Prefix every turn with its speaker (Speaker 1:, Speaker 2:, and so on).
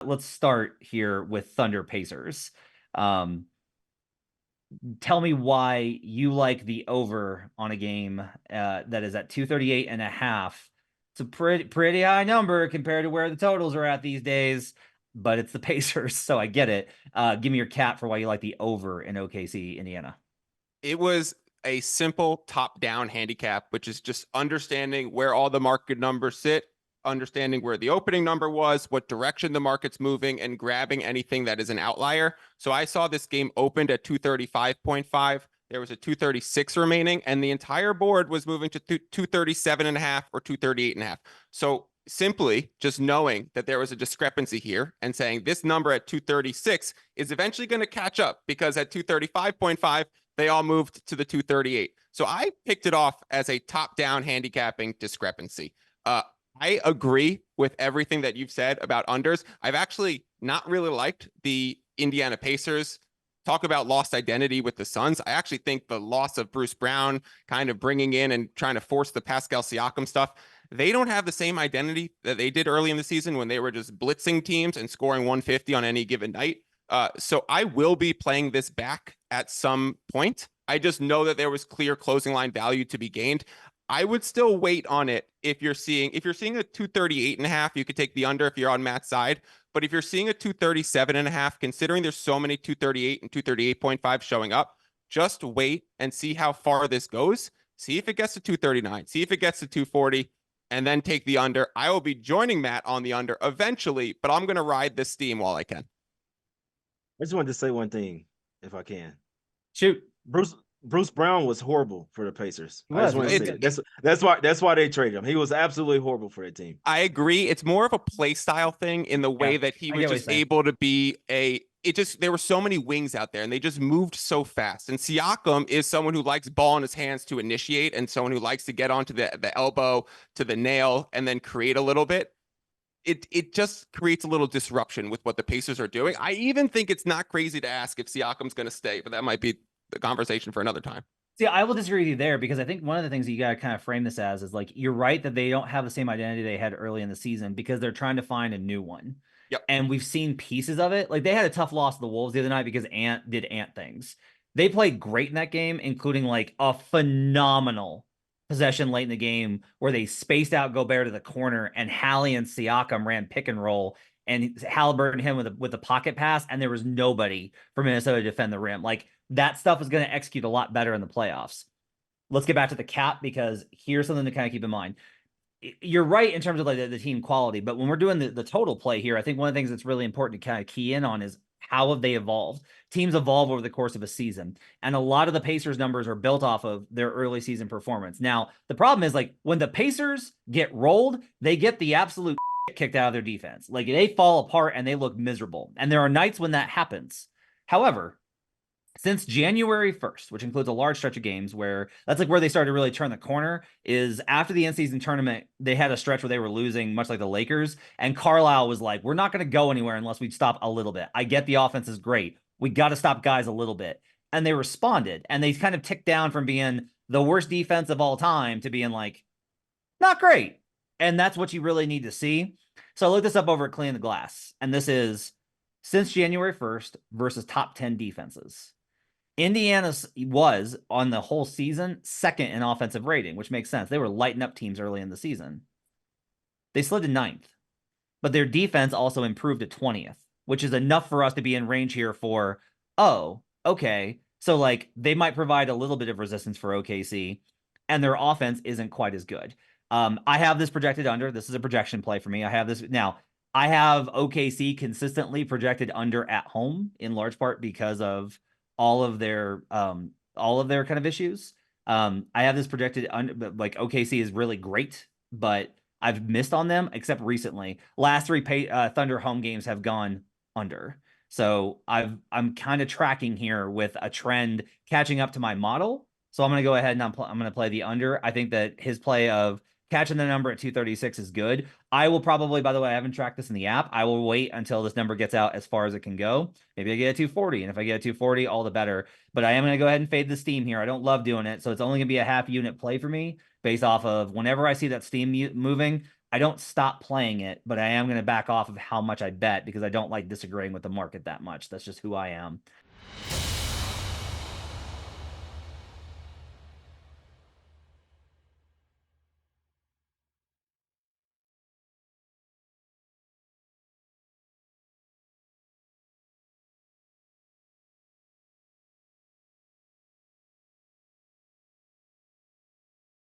Speaker 1: Let's start here with Thunder Pacers. Um, Tell me why you like the over on a game that is at 238.5. It's a pretty high number compared to where the totals are at these days, but it's the Pacers, so I get it. Give me your cap for why you like the over in OKC, Indiana.
Speaker 2: It was a simple top-down handicap, which is just understanding where all the market numbers sit, understanding where the opening number was, what direction the market's moving, and grabbing anything that is an outlier. So I saw this game opened at 235.5. There was a 236 remaining, and the entire board was moving to 237.5 or 238.5. So simply just knowing that there was a discrepancy here and saying this number at 236 is eventually going to catch up, because at 235.5, they all moved to the 238. So I picked it off as a top-down handicapping discrepancy. I agree with everything that you've said about unders. I've actually not really liked the Indiana Pacers. Talk about lost identity with the Suns. I actually think the loss of Bruce Brown, kind of bringing in and trying to force the Pascal Siakam stuff, they don't have the same identity that they did early in the season when they were just blitzing teams and scoring 150 on any given night. So I will be playing this back at some point. I just know that there was clear closing line value to be gained. I would still wait on it. If you're seeing a 238.5, you could take the under if you're on Matt's side. But if you're seeing a 237.5, considering there's so many 238 and 238.5 showing up, just wait and see how far this goes. See if it gets to 239. See if it gets to 240, and then take the under. I will be joining Matt on the under eventually, but I'm going to ride this steam while I can.
Speaker 3: I just wanted to say one thing, if I can.
Speaker 1: Shoot.
Speaker 3: Bruce Brown was horrible for the Pacers.
Speaker 1: I just want
Speaker 3: to say that. That's why they traded him. He was absolutely horrible for that team.
Speaker 2: I agree. It's more of a play style thing in the way that he was just able to be there were so many wings out there and they just moved so fast. And Siakam is someone who likes ball in his hands to initiate and someone who likes to get onto the elbow, to the nail, and then create a little bit. It just creates a little disruption with what the Pacers are doing. I even think it's not crazy to ask if Siakam's going to stay, but that might be the conversation for another time.
Speaker 1: See, I will disagree with you there, because I think one of the things that you got to kind of frame this as is like, you're right that they don't have the same identity they had early in the season because they're trying to find a new one.
Speaker 2: Yep.
Speaker 1: And we've seen pieces of it. Like they had a tough loss to the Wolves the other night because Ant did Ant things. They played great in that game, including like a phenomenal possession late in the game where they spaced out Gobert to the corner and Hallie and Siakam ran pick and roll and Halliburton him with a pocket pass, and there was nobody for Minnesota to defend the rim. Like that stuff is going to execute a lot better in the playoffs. Let's get back to the cap, because here's something to kind of keep in mind. You're right in terms of like the team quality, but when we're doing the total play here, I think one of the things that's really important to kind of key in on is how have they evolved? Teams evolve over the course of a season. And a lot of the Pacers numbers are built off of their early season performance. Now, the problem is like when the Pacers get rolled, they get the absolute kicked out of their defense. Like they fall apart and they look miserable. And there are nights when that happens. However, since January 1st, which includes a large stretch of games where that's like where they started to really turn the corner, is after the in-season tournament, they had a stretch where they were losing, much like the Lakers. And Carlisle was like, we're not going to go anywhere unless we stop a little bit. I get the offense is great. We got to stop guys a little bit. And they responded. And they kind of ticked down from being the worst defense of all time to being like, not great. And that's what you really need to see. So I looked this up over at Clean the Glass. And this is since January 1st versus top 10 defenses. Indiana was, on the whole season, second in offensive rating, which makes sense. They were lighting up teams early in the season. They slid to 9th, but their defense also improved to 20th, which is enough for us to be in range here for, oh, okay. So, like, they might provide a little bit of resistance for OKC, and their offense isn't quite as good. I have this projected under. This is a projection play for me. I have this now. I have OKC consistently projected under at home, in large part because of all of their kind of issues. I have this projected under, like OKC is really great, but I've missed on them except recently. Last three Thunder home games have gone under. So I'm kind of tracking here with a trend catching up to my model. So I'm going to go ahead and I'm going to play the under. I think that his play of catching the number at 236 is good. I will probably, by the way, I haven't tracked this in the app. I will wait until this number gets out as far as it can go. Maybe I get a 240. And if I get a 240, all the better. But I am going to go ahead and fade the steam here. I don't love doing it. So it's only going to be a half unit play for me based off of whenever I see that steam moving, I don't stop playing it, but I am going to back off of how much I bet because I don't like disagreeing with the market that much. That's just who I am.